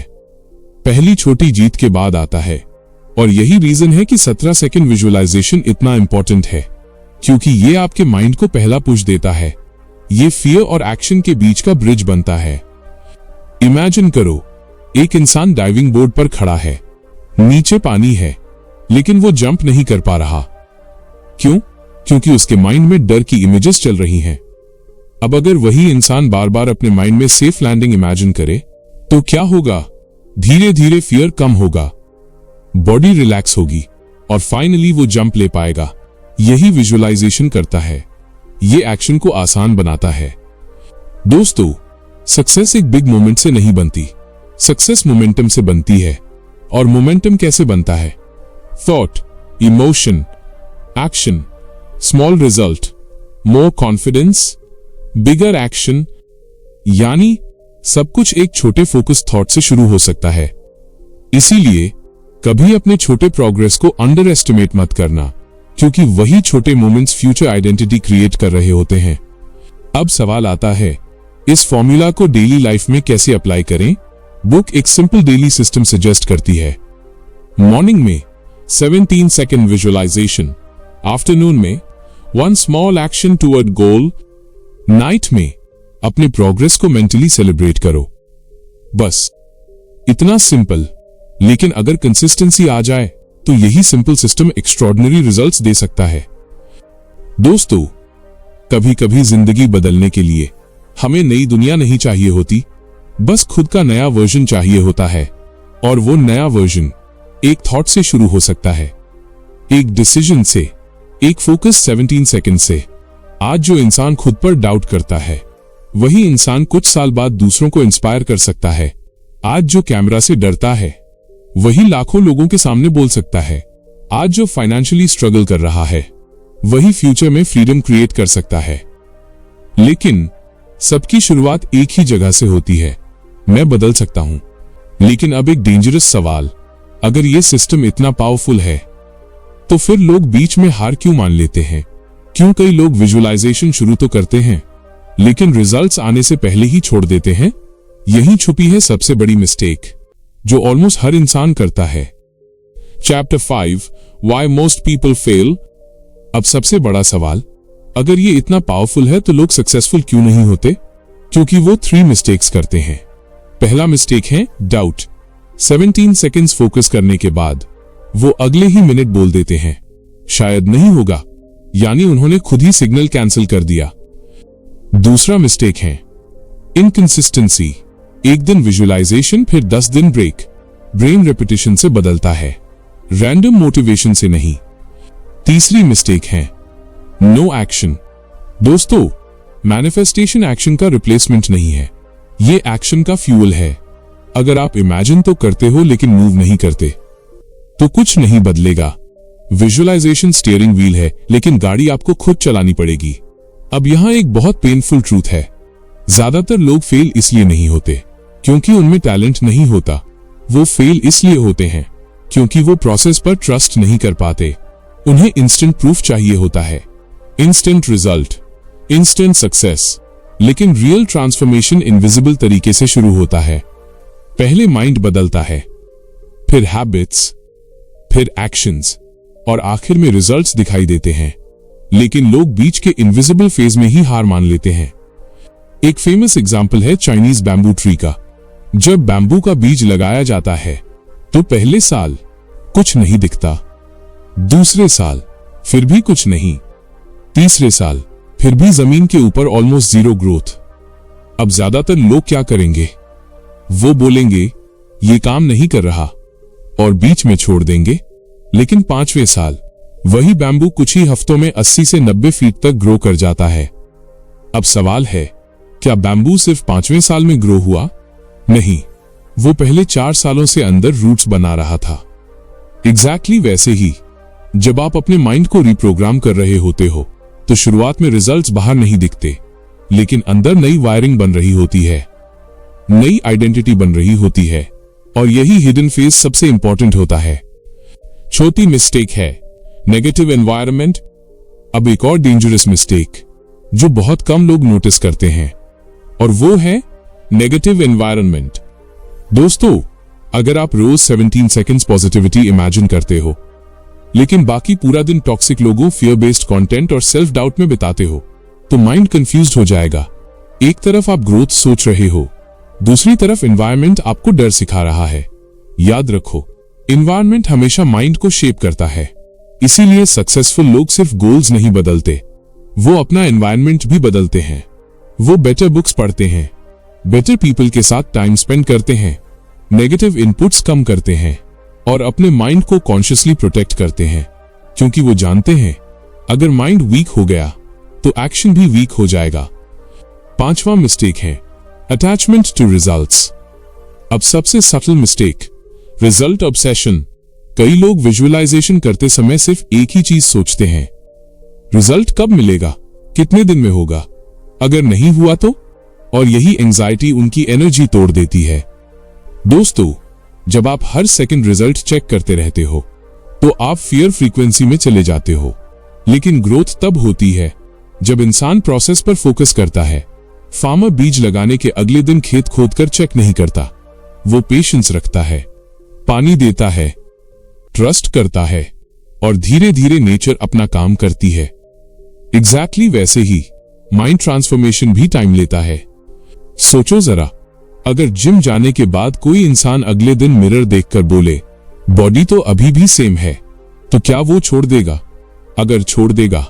पहली छोटी जीत के बाद आता है। और यही रीजन है कि 17 सेकंड विजुअलाइजेशन इतना इंपॉर्टेंट है, क्योंकि ये आपके माइंड को पहला पुश देता है। ये फियर और एक्शन के बीच का ब्रिज बनता है। इमेजिन करो, एक इंसान डाइविंग बोर्ड पर खड़ा है, नीचे पानी है, लेकिन वो जंप नहीं कर पा रहा। क्यों? क्योंकि उसके माइंड में डर की इमेजेस चल रही हैं। अब अगर वही इंसान बार बार अपने माइंड में सेफ लैंडिंग इमेजिन करे तो क्या होगा? धीरे धीरे फियर कम होगा, बॉडी रिलैक्स होगी और फाइनली वो जंप ले पाएगा। यही विजुअलाइजेशन करता है, ये एक्शन को आसान बनाता है। दोस्तों, सक्सेस एक बिग मोमेंट से नहीं बनती, सक्सेस मोमेंटम से बनती है। और मोमेंटम कैसे बनता है? Thought, emotion, action, small result, more confidence, bigger action. यानी सब कुछ एक छोटे फोकस थॉट से शुरू हो सकता है। इसीलिए कभी अपने छोटे प्रोग्रेस को अंडर एस्टिमेट मत करना, क्योंकि वही छोटे मोमेंट्स फ्यूचर आइडेंटिटी क्रिएट कर रहे होते हैं। अब सवाल आता है, इस फॉर्मूला को डेली लाइफ में कैसे अप्लाई करें? बुक एक सिंपल डेली सिस्टम सजेस्ट करती है। मॉर्निंग में 17 सेकंड विजुअलाइजेशन, आफ्टरनून में 1 स्मॉल एक्शन टुवर्ड गोल, नाइट में अपने प्रोग्रेस को मेंटली सेलिब्रेट करो। बस इतना सिंपल, लेकिन अगर कंसिस्टेंसी आ जाए तो यही सिंपल सिस्टम एक्स्ट्रॉर्डिनरी रिजल्ट्स दे सकता है। दोस्तों, कभी कभी जिंदगी बदलने के लिए हमें नई दुनिया नहीं चाहिए होती, बस खुद का नया वर्जन चाहिए होता है। और वो नया वर्जन एक थॉट से शुरू हो सकता है, एक डिसीजन से, एक फोकस 17 सेकंड से। आज जो इंसान खुद पर डाउट करता है, वही इंसान कुछ साल बाद दूसरों को इंस्पायर कर सकता है। आज जो कैमरा से डरता है, वही लाखों लोगों के सामने बोल सकता है। आज जो फाइनेंशियली स्ट्रगल कर रहा है, वही फ्यूचर में फ्रीडम क्रिएट कर सकता है। लेकिन सबकी शुरुआत एक ही जगह से होती है, मैं बदल सकता हूं। लेकिन अब एक डेंजरस सवाल, अगर ये सिस्टम इतना पावरफुल है तो फिर लोग बीच में हार क्यों मान लेते हैं? क्यों कई लोग विजुअलाइजेशन शुरू तो करते हैं, लेकिन रिजल्ट्स आने से पहले ही छोड़ देते हैं? यही छुपी है सबसे बड़ी मिस्टेक, जो ऑलमोस्ट हर इंसान करता है। Chapter 5, why most people fail. अब सबसे बड़ा सवाल, अगर ये इतना पावरफुल है तो लोग सक्सेसफुल क्यों नहीं होते? क्योंकि वो 3 मिस्टेक्स करते हैं। पहला मिस्टेक है डाउट। 17 सेकंड्स फोकस करने के बाद वो अगले ही मिनट बोल देते हैं, शायद नहीं होगा, यानी उन्होंने खुद ही सिग्नल कैंसिल कर दिया। दूसरा मिस्टेक है इनकंसिस्टेंसी। एक दिन विजुअलाइजेशन, फिर 10 दिन ब्रेक। ब्रेन रेपिटेशन से बदलता है, रैंडम मोटिवेशन से नहीं। तीसरी मिस्टेक है नो एक्शन। दोस्तों, मैनिफेस्टेशन एक्शन का रिप्लेसमेंट नहीं है, ये एक्शन का फ्यूल है। अगर आप इमेजिन तो करते हो लेकिन मूव नहीं करते तो कुछ नहीं बदलेगा। विजुअलाइजेशन स्टीयरिंग व्हील है, लेकिन गाड़ी आपको खुद चलानी पड़ेगी। अब यहां एक बहुत पेनफुल ट्रूथ है, ज्यादातर लोग फेल इसलिए नहीं होते क्योंकि उनमें टैलेंट नहीं होता। वो फेल इसलिए होते हैं क्योंकि वो प्रोसेस पर ट्रस्ट नहीं कर पाते। उन्हें इंस्टेंट प्रूफ चाहिए होता है, इंस्टेंट रिजल्ट, इंस्टेंट सक्सेस। लेकिन रियल ट्रांसफॉर्मेशन इनविजिबल तरीके से शुरू होता है। पहले माइंड बदलता है, फिर हैबिट्स, फिर एक्शंस, और आखिर में रिजल्ट्स दिखाई देते हैं। लेकिन लोग बीच के इनविजिबल फेज में ही हार मान लेते हैं। एक फेमस एग्जाम्पल है चाइनीज बैम्बू ट्री का। जब बैम्बू का बीज लगाया जाता है तो पहले साल कुछ नहीं दिखता, दूसरे साल फिर भी कुछ नहीं, तीसरे साल फिर भी जमीन के ऊपर ऑलमोस्ट 0 ग्रोथ। अब ज्यादातर लोग क्या करेंगे? वो बोलेंगे ये काम नहीं कर रहा और बीच में छोड़ देंगे। लेकिन 5वें साल वही बैम्बू कुछ ही हफ्तों में 80 से 90 फीट तक ग्रो कर जाता है। अब सवाल है, क्या बैम्बू सिर्फ 5वें साल में ग्रो हुआ? नहीं, वो पहले 4 सालों से अंदर रूट्स बना रहा था। एग्जैक्टली वैसे ही जब आप अपने माइंड को रिप्रोग्राम कर रहे होते हो तो शुरुआत में रिजल्ट्स बाहर नहीं दिखते, लेकिन अंदर नई वायरिंग बन रही होती है, नई आइडेंटिटी बन रही होती है, और यही हिडन फेज सबसे इंपॉर्टेंट होता है। छोटी मिस्टेक है नेगेटिव एनवायरनमेंट। अब एक और डेंजरस मिस्टेक जो बहुत कम लोग नोटिस करते हैं, और वो है नेगेटिव एनवायरनमेंट। दोस्तों, अगर आप रोज 17 सेकंड्स पॉजिटिविटी इमेजिन करते हो लेकिन बाकी पूरा दिन टॉक्सिक लोगों, फियर बेस्ड कंटेंट और सेल्फ डाउट में बिताते हो तो माइंड कंफ्यूज्ड हो जाएगा। एक तरफ आप ग्रोथ सोच रहे हो, दूसरी तरफ एनवायरनमेंट आपको डर सिखा रहा है। याद रखो, एनवायरनमेंट हमेशा माइंड को शेप करता है। इसीलिए सक्सेसफुल लोग सिर्फ गोल्स नहीं बदलते, वो अपना एनवायरनमेंट भी बदलते हैं। वो बेटर बुक्स पढ़ते हैं, बेटर पीपल के साथ टाइम स्पेंड करते हैं, नेगेटिव इनपुट्स कम करते हैं और अपने माइंड को कॉन्शियसली प्रोटेक्ट करते हैं, क्योंकि वो जानते हैं अगर माइंड वीक हो गया तो एक्शन भी वीक हो जाएगा। 5वां मिस्टेक है अटैचमेंट टू रिजल्ट्स। अब सबसे सटल मिस्टेक, रिजल्ट ऑब्सेशन। कई लोग विजुअलाइजेशन करते समय सिर्फ एक ही चीज सोचते हैं, रिजल्ट कब मिलेगा, कितने दिन में होगा, अगर नहीं हुआ तो, और यही एंजाइटी उनकी एनर्जी तोड़ देती है। दोस्तों, जब आप हर सेकंड रिजल्ट चेक करते रहते हो तो आप फियर फ्रीक्वेंसी में चले जाते हो। लेकिन ग्रोथ तब होती है जब इंसान प्रोसेस पर फोकस करता है। फार्मर बीज लगाने के अगले दिन खेत खोदकर चेक नहीं करता, वो पेशेंस रखता है, पानी देता है, ट्रस्ट करता है, और धीरे धीरे नेचर अपना काम करती है। एग्जैक्टली वैसे ही माइंड ट्रांसफॉर्मेशन भी टाइम लेता है। सोचो जरा, अगर जिम जाने के बाद कोई इंसान अगले दिन मिरर देखकर बोले बॉडी तो अभी भी सेम है, तो क्या वो छोड़ देगा? अगर छोड़ देगा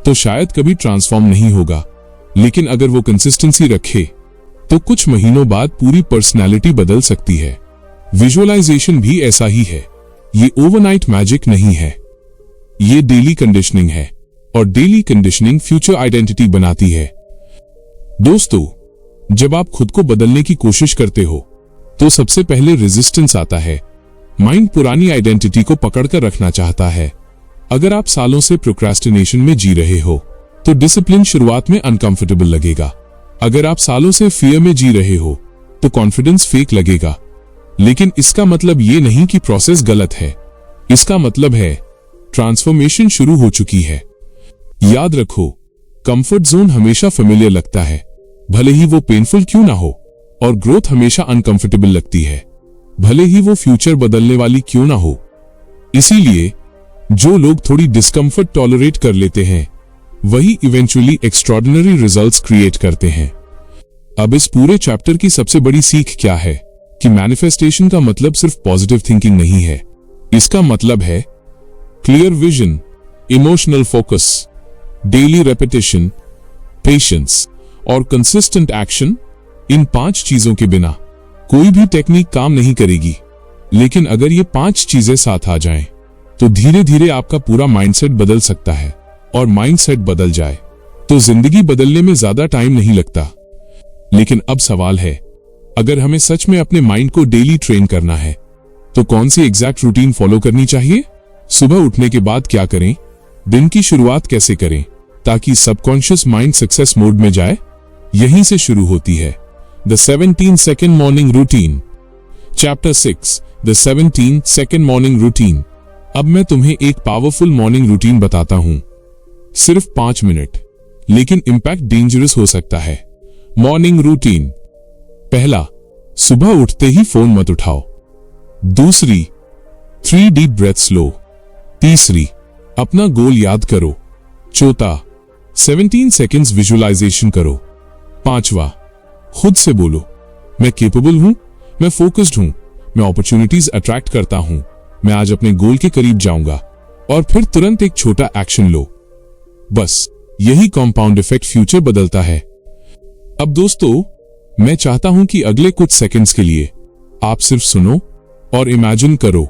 तो शायद कभी ट्रांसफॉर्म नहीं होगा, लेकिन अगर वो कंसिस्टेंसी रखे तो कुछ महीनों बाद पूरी पर्सनैलिटी बदल सकती है। विजुअलाइजेशन भी ऐसा ही है। ये ओवरनाइट मैजिक नहीं है, ये डेली कंडीशनिंग है, और डेली कंडीशनिंग फ्यूचर आइडेंटिटी बनाती है। दोस्तों, जब आप खुद को बदलने की कोशिश करते हो तो सबसे पहले रेजिस्टेंस आता है। माइंड पुरानी आइडेंटिटी को पकड़कर रखना चाहता है। अगर आप सालों से प्रोक्रास्टिनेशन में जी रहे हो तो डिसिप्लिन शुरुआत में अनकंफर्टेबल लगेगा। अगर आप सालों से फियर में जी रहे हो तो कॉन्फिडेंस फेक लगेगा। लेकिन इसका मतलब ये नहीं कि प्रोसेस गलत है, इसका मतलब है ट्रांसफॉर्मेशन शुरू हो चुकी है। याद रखो, कंफर्ट जोन हमेशा फेमिलियर लगता है, भले ही वो पेनफुल क्यों ना हो, और ग्रोथ हमेशा अनकंफर्टेबल लगती है, भले ही वो फ्यूचर बदलने वाली क्यों ना हो। इसीलिए जो लोग थोड़ी डिस्कंफर्ट टॉलरेट कर लेते हैं वही इवेंचुअली एक्स्ट्रॉर्डिनरी रिजल्ट्स क्रिएट करते हैं। अब इस पूरे चैप्टर की सबसे बड़ी सीख क्या है कि मैनिफेस्टेशन का मतलब सिर्फ पॉजिटिव थिंकिंग नहीं है। इसका मतलब है clear vision, emotional focus, daily repetition, patience और कंसिस्टेंट एक्शन। इन 5 चीजों के बिना कोई भी टेक्निक काम नहीं करेगी। लेकिन अगर ये 5 चीजें साथ आ जाएं, तो धीरे धीरे आपका पूरा माइंडसेट बदल सकता है, और माइंडसेट बदल जाए तो जिंदगी बदलने में ज्यादा टाइम नहीं लगता। लेकिन अब सवाल है, अगर हमें सच में अपने माइंड को डेली ट्रेन करना है तो कौन सी एग्जैक्ट रूटीन फॉलो करनी चाहिए? सुबह उठने के बाद क्या करें? दिन की शुरुआत कैसे करें ताकि सबकॉन्शियस माइंड सक्सेस मोड में जाए? यहीं से शुरू होती है the 17 second morning routine. Chapter 6, the 17 second morning routine. अब मैं तुम्हें एक पावरफुल मॉर्निंग रूटीन बताता हूं, सिर्फ 5 मिनट, लेकिन इंपैक्ट डेंजरस हो सकता है। Morning routine. पहला, सुबह उठते ही फोन मत उठाओ। दूसरी, 3 डीप ब्रेथ्स लो। तीसरी, अपना गोल याद करो। चौथा, 17 सेकंड्स विजुअलाइजेशन करो। पांचवा, खुद से बोलो, मैं केपेबल हूं, मैं फोकस्ड हूं, मैं अपॉर्चुनिटीज अट्रैक्ट करता हूं, मैं आज अपने गोल के करीब जाऊंगा। और फिर तुरंत एक छोटा एक्शन लो। बस यही कंपाउंड इफेक्ट फ्यूचर बदलता है। अब दोस्तों, मैं चाहता हूं कि अगले कुछ सेकंड्स के लिए आप सिर्फ सुनो और इमेजिन करो।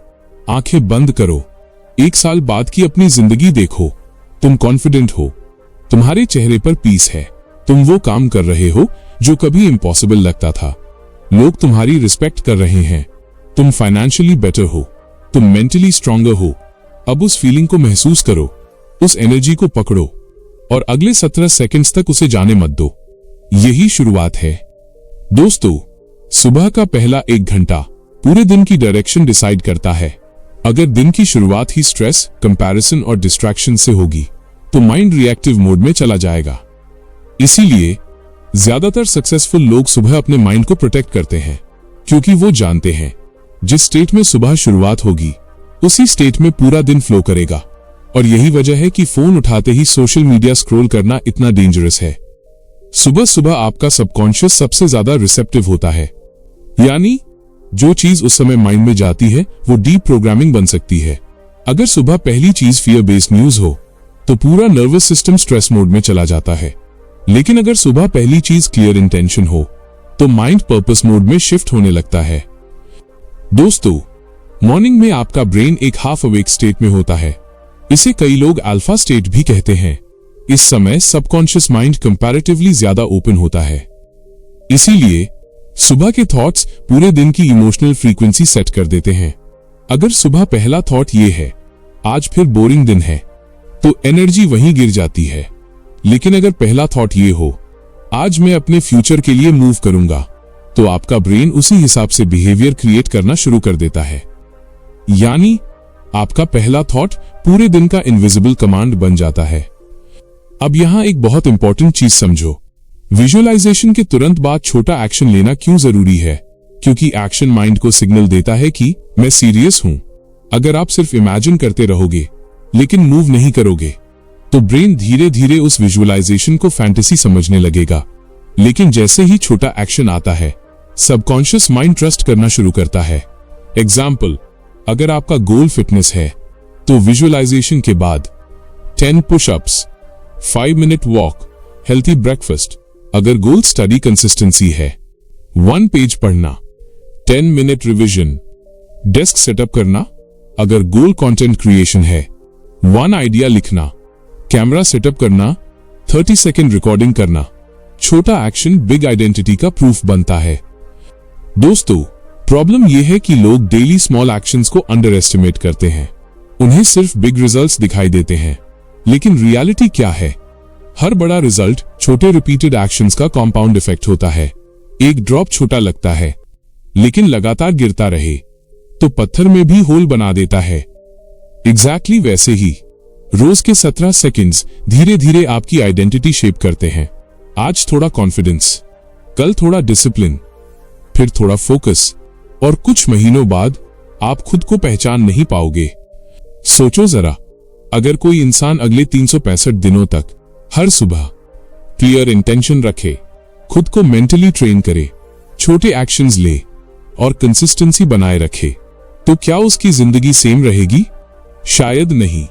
आंखें बंद करो। 1 साल बाद की अपनी जिंदगी देखो। तुम कॉन्फिडेंट हो, तुम्हारे चेहरे पर पीस है, तुम वो काम कर रहे हो जो कभी इम्पॉसिबल लगता था, लोग तुम्हारी रिस्पेक्ट कर रहे हैं, तुम फाइनेंशियली बेटर हो, तुम मेंटली स्ट्रॉन्गर हो, अब उस फीलिंग को महसूस करो, उस एनर्जी को पकड़ो और अगले 17 सेकंड्स तक उसे जाने मत दो। यही शुरुआत है। दोस्तों, सुबह का पहला 1 घंटा पूरे दिन की डायरेक्शन डिसाइड करता है। अगर दिन की शुरुआत ही स्ट्रेस, कंपैरिजन और डिस्ट्रैक्शन से होगी तो माइंड रिएक्टिव मोड में चला जाएगा। इसीलिए ज्यादातर सक्सेसफुल लोग सुबह अपने माइंड को प्रोटेक्ट करते हैं, क्योंकि वो जानते हैं जिस स्टेट में सुबह शुरुआत होगी उसी स्टेट में पूरा दिन फ्लो करेगा। और यही वजह है कि फोन उठाते ही सोशल मीडिया स्क्रॉल करना इतना डेंजरस है। सुबह सुबह आपका सबकॉन्शियस सबसे ज्यादा रिसेप्टिव होता है, यानी जो चीज उस समय माइंड में जाती है वो डीप प्रोग्रामिंग बन सकती है। अगर सुबह पहली चीज फियर बेस्ड न्यूज हो तो पूरा नर्वस सिस्टम स्ट्रेस मोड में चला जाता है। लेकिन अगर सुबह पहली चीज क्लियर इंटेंशन हो तो माइंड पर्पस मोड में शिफ्ट होने लगता है। दोस्तों, मॉर्निंग में आपका ब्रेन एक हाफ अवेक स्टेट में होता है। इसे कई लोग अल्फा स्टेट भी कहते हैं। इस समय सबकॉन्शियस माइंड कंपैरेटिवली ज्यादा ओपन होता है। इसीलिए सुबह के थॉट्स पूरे दिन की इमोशनल फ्रीक्वेंसी सेट कर देते हैं। अगर सुबह पहला थॉट ये है, आज फिर बोरिंग दिन है, तो एनर्जी वहीं गिर जाती है। लेकिन अगर पहला थॉट ये हो, आज मैं अपने फ्यूचर के लिए मूव करूंगा, तो आपका ब्रेन उसी हिसाब से बिहेवियर क्रिएट करना शुरू कर देता है। यानी आपका पहला थॉट पूरे दिन का इनविजिबल कमांड बन जाता है। अब यहां एक बहुत इंपॉर्टेंट चीज समझो। विजुअलाइजेशन के तुरंत बाद छोटा एक्शन लेना क्यों जरूरी है? क्योंकि एक्शन माइंड को सिग्नल देता है कि मैं सीरियस हूं। अगर आप सिर्फ इमेजिन करते रहोगे लेकिन मूव नहीं करोगे तो ब्रेन धीरे धीरे उस विजुअलाइजेशन को फैंटेसी समझने लगेगा। लेकिन जैसे ही छोटा एक्शन आता है, सबकॉन्शियस माइंड ट्रस्ट करना शुरू करता है। एग्जाम्पल, अगर आपका गोल फिटनेस है तो विजुअलाइजेशन के बाद 10 pushups, 5 minute walk, healthy breakfast. अगर गोल स्टडी कंसिस्टेंसी है, 1 पेज पढ़ना, 10 मिनट रिवीजन, डेस्क सेटअप करना। अगर गोल कंटेंट क्रिएशन है, 1 आइडिया लिखना, कैमरा सेटअप करना, 30 सेकेंड रिकॉर्डिंग करना। छोटा एक्शन बिग आइडेंटिटी का प्रूफ बनता है। दोस्तों, प्रॉब्लम यह है कि लोग डेली स्मॉल एक्शंस को अंडर एस्टिमेट करते हैं। उन्हें सिर्फ बिग रिजल्ट्स दिखाई देते हैं, लेकिन रियलिटी क्या है? हर बड़ा रिजल्ट छोटे रिपीटेड एक्शंस का कॉम्पाउंड इफेक्ट होता है। एक ड्रॉप छोटा लगता है, लेकिन लगातार गिरता रहे तो पत्थर में भी होल बना देता है। एग्जैक्टली वैसे ही रोज के 17 सेकंड्स धीरे धीरे आपकी आइडेंटिटी शेप करते हैं। आज थोड़ा कॉन्फिडेंस, कल थोड़ा डिसिप्लिन, फिर थोड़ा फोकस, और कुछ महीनों बाद आप खुद को पहचान नहीं पाओगे। सोचो जरा, अगर कोई इंसान अगले 365 दिनों तक हर सुबह क्लियर इंटेंशन रखे, खुद को मेंटली ट्रेन करे, छोटे एक्शंस ले और कंसिस्टेंसी बनाए रखे, तो क्या उसकी जिंदगी सेम रहेगी? शायद नहीं,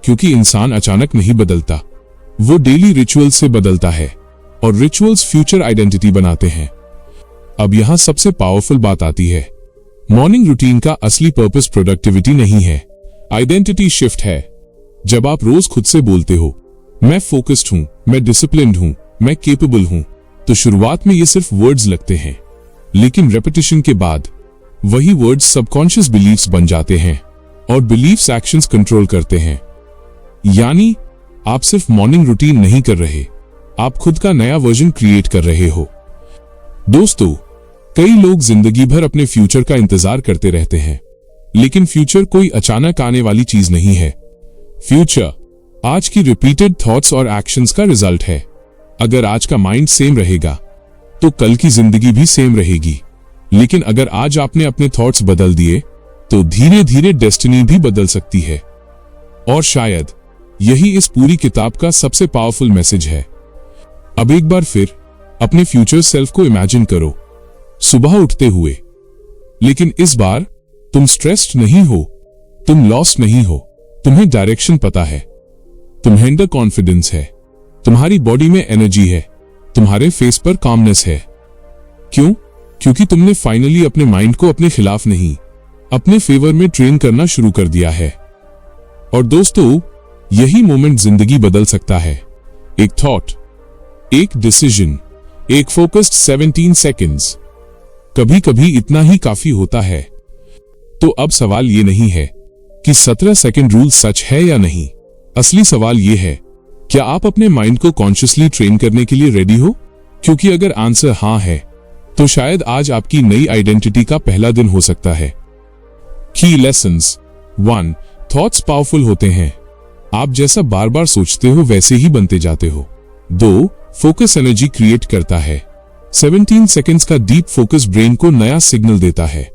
क्योंकि इंसान अचानक नहीं बदलता, वो डेली रिचुअल्स से बदलता है और रिचुअल्स फ्यूचर आइडेंटिटी बनाते हैं। अब यहां सबसे पावरफुल बात आती है। मॉर्निंग रूटीन का असली पर्पस प्रोडक्टिविटी नहीं है, आइडेंटिटी शिफ्ट है। जब आप रोज खुद से बोलते हो, मैं फोकस्ड हूं, मैं डिसिप्लिन्ड हूं, मैं केपेबल हूं, तो शुरुआत में ये सिर्फ वर्ड्स लगते हैं, लेकिन रेपिटेशन के बाद वही वर्ड्स सबकॉन्शियस बिलीफ्स बन जाते हैं और बिलीफ्स एक्शंस कंट्रोल करते हैं। यानी आप सिर्फ मॉर्निंग रूटीन नहीं कर रहे, आप खुद का नया वर्जन क्रिएट कर रहे हो। दोस्तों, कई लोग जिंदगी भर अपने फ्यूचर का इंतजार करते रहते हैं, लेकिन फ्यूचर कोई अचानक आने वाली चीज नहीं है। फ्यूचर आज की रिपीटेड थॉट्स और एक्शंस का रिजल्ट है। अगर आज का माइंड सेम रहेगा तो कल की जिंदगी भी सेम रहेगी। लेकिन अगर आज आपने अपने थॉट्स बदल दिए तो धीरे धीरे डेस्टिनी भी बदल सकती है। और शायद यही इस पूरी किताब का सबसे पावरफुल मैसेज है। अब एक बार फिर अपने फ्यूचर सेल्फ को इमेजिन करो, सुबह उठते हुए। लेकिन इस बार तुम स्ट्रेस्ड नहीं हो, तुम लॉस्ट नहीं हो, तुम्हें डायरेक्शन पता है, तुम्हें अंडर कॉन्फिडेंस है, तुम्हारी बॉडी में एनर्जी है, तुम्हारे फेस पर कामनेस है। क्यों? क्योंकि तुमने फाइनली अपने माइंड को अपने खिलाफ नहीं, अपने फेवर में ट्रेन करना शुरू कर दिया है। और दोस्तों, यही मोमेंट जिंदगी बदल सकता है। एक थॉट, एक डिसीजन, एक फोकस्ड 17 सेकंड्स, कभी कभी इतना ही काफी होता है। तो अब सवाल ये नहीं है कि 17 सेकंड रूल सच है या नहीं। असली सवाल यह है, क्या आप अपने माइंड को कॉन्शियसली ट्रेन करने के लिए रेडी हो? क्योंकि अगर आंसर हाँ है, तो शायद आज आपकी नई आइडेंटिटी का पहला दिन हो सकता है। की लेसन्स 1. थॉट्स पावरफुल होते हैं। आप जैसा बार बार सोचते हो वैसे ही बनते जाते हो। 2. फोकस एनर्जी क्रिएट करता है। 17 सेकंड्स का डीप फोकस ब्रेन को नया सिग्नल देता है।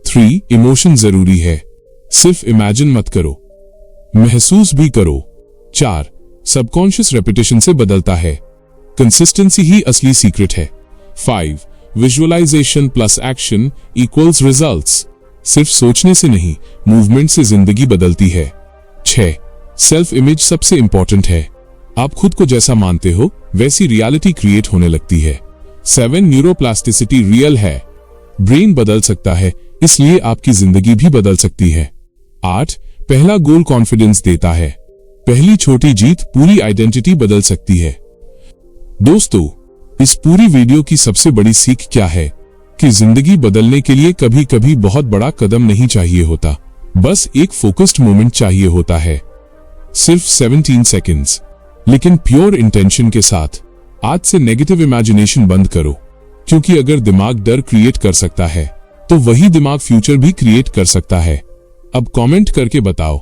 3. इमोशन जरूरी है, सिर्फ इमेजिन मत करो, महसूस भी करो। 4. सबकॉन्शियस रेपिटेशन से बदलता है, कंसिस्टेंसी ही असली सीक्रेट है। 5. Visualisation plus action equals results. सिर्फ सोचने से नहीं, मूवमेंट से जिंदगी बदलती है। 6. सेल्फ इमेज सबसे इंपॉर्टेंट है। आप खुद को जैसा मानते हो वैसी रियलिटी क्रिएट होने लगती है। 7. न्यूरोप्लास्टिसिटी रियल है, ब्रेन बदल सकता है, इसलिए आपकी जिंदगी भी बदल सकती है। 8. पहला गोल कॉन्फिडेंस देता है, पहली छोटी जीत पूरी आइडेंटिटी बदल सकती है। दोस्तों, इस पूरी वीडियो की सबसे बड़ी सीख क्या है कि जिंदगी बदलने के लिए कभी कभी बहुत बड़ा कदम नहीं चाहिए होता, बस एक फोकस्ड मोमेंट चाहिए होता है। सिर्फ 17 सेकंड्स, लेकिन प्योर इंटेंशन के साथ। आज से नेगेटिव इमेजिनेशन बंद करो, क्योंकि अगर दिमाग डर क्रिएट कर सकता है तो वही दिमाग फ्यूचर भी क्रिएट कर सकता है। अब कमेंट करके बताओ,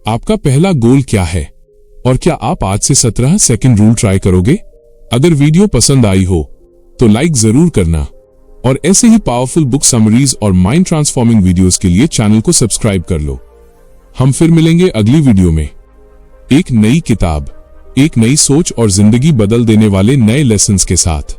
आपका पहला गोल क्या है और क्या आप आज से 17 सेकंड रूल ट्राई करोगे? अगर वीडियो पसंद आई हो तो लाइक जरूर करना, और ऐसे ही पावरफुल बुक समरीज और माइंड ट्रांसफॉर्मिंग वीडियोस के लिए चैनल को सब्सक्राइब कर लो। हम फिर मिलेंगे अगली वीडियो में, एक नई किताब, एक नई सोच और जिंदगी बदल देने वाले नए लेसन्स के साथ।